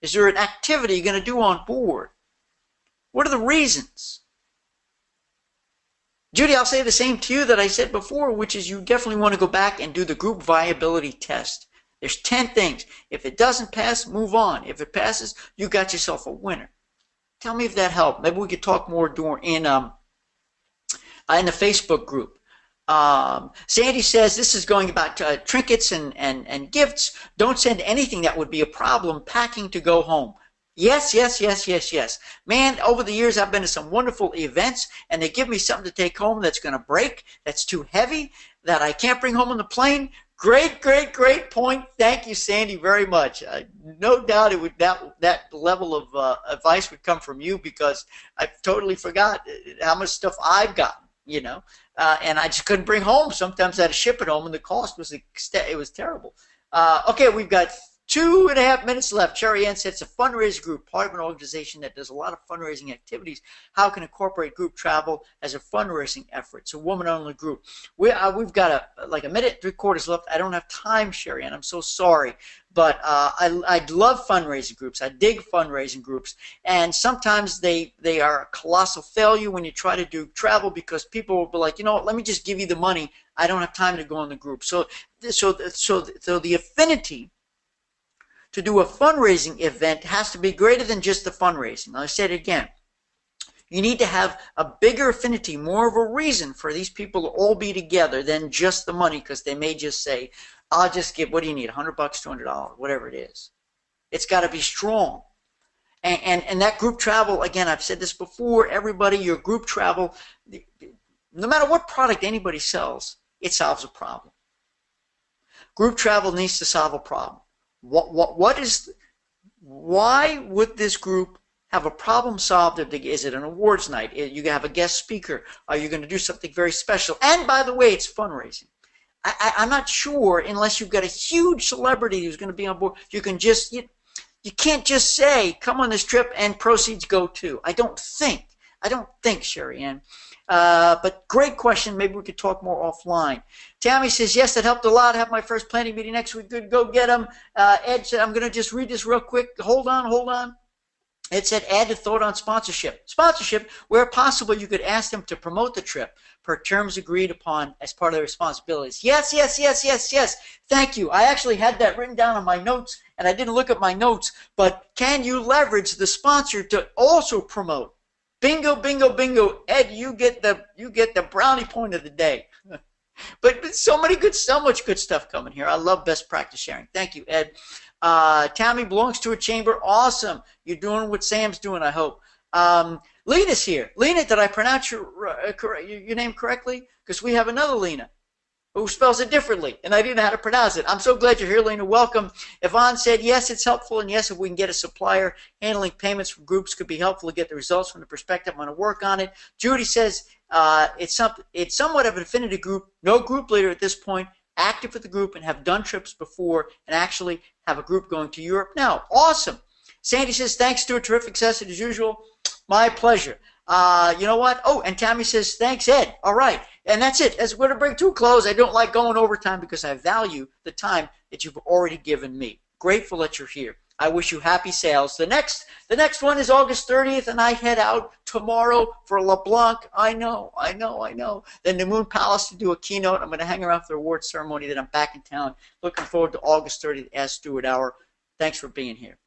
Is there an activity you're going to do on board? What are the reasons? Judy, I'll say the same to you that I said before, which is you definitely want to go back and do the group viability test. There's 10 things. If it doesn't pass, move on. If it passes, you got yourself a winner. Tell me if that helped. Maybe we could talk more in the Facebook group. Sandy says, this is going about trinkets and gifts. Don't send anything that would be a problem packing to go home. Yes. Man, over the years, I've been to some wonderful events, and they give me something to take home that's going to break, that's too heavy, that I can't bring home on the plane. Great point. Thank you, Sandy, very much. No doubt it would that level of advice would come from you, because I totally forgot how much stuff I've gotten, and I just couldn't bring home. Sometimes I had to ship it home, and the cost was terrible. Okay, we've got 2.5 minutes left. Sherry Ann said it's a fundraising group, part of an organization that does a lot of fundraising activities. How can incorporate group travel as a fundraising effort? It's a woman-only group. We've got like a minute, 3/4 left. I don't have time, Sherry Ann. I'm so sorry. But I love fundraising groups. I dig fundraising groups. And sometimes they are a colossal failure when you try to do travel, because people will be like, you know what, let me just give you the money. I don't have time to go in the group. So the affinity to do a fundraising event has to be greater than just the fundraising. I'll say it again. You need to have a bigger affinity, more of a reason for these people to all be together than just the money, because they may just say, I'll just give, what do you need, $100, $200, whatever it is. It's got to be strong. And that group travel, again, I've said this before, everybody, your group travel, no matter what product anybody sells, it solves a problem. Group travel needs to solve a problem. Why would this group have a problem solved? Is it an awards night? You have a guest speaker? Are you going to do something very special? And by the way, it's fundraising. I'm not sure, unless you've got a huge celebrity who's going to be on board, you can't just say, come on this trip and proceeds go to. I don't think, Sherry Ann. But great question. Maybe we could talk more offline. Tammy says, yes, that helped a lot. I have my first planning meeting next week. Good, go get them. Ed said, I'm going to just read this real quick. Hold on. It said, add a thought on sponsorship. Sponsorship, where possible, you could ask them to promote the trip per terms agreed upon as part of their responsibilities. Yes. Thank you. I actually had that written down on my notes, and I didn't look at my notes, but can you leverage the sponsor to also promote? Bingo. Ed, you get the brownie point of the day. But so much good stuff coming here. I love best practice sharing. Thank you, Ed. Tammy belongs to a chamber. Awesome. You're doing what Sam's doing, I hope. Lena's here. Lena, did I pronounce your name correctly? Because we have another Lena who spells it differently, and I didn't know how to pronounce it. I'm so glad you're here, Lena. Welcome. Yvonne said, yes, it's helpful, and yes, if we can get a supplier handling payments from groups could be helpful to get the results from the perspective. I'm going to work on it. Judy says, it's somewhat of an affinity group, no group leader at this point, active with the group and have done trips before and actually have a group going to Europe now. Awesome. Sandy says, thanks, Stuart. Terrific session as usual. My pleasure. You know what? Oh, and Tammy says, thanks, Ed. All right. And that's it. As we're going to bring to a close, I don't like going overtime because I value the time that you've already given me. Grateful that you're here. I wish you happy sales. The next one is August 30th, and I head out tomorrow for LeBlanc. I know. Then the Moon Palace to do a keynote. I'm going to hang around for the award ceremony. Then I'm back in town. Looking forward to August 30th, Ask Stuart Hour. Thanks for being here.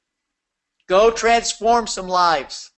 Go transform some lives.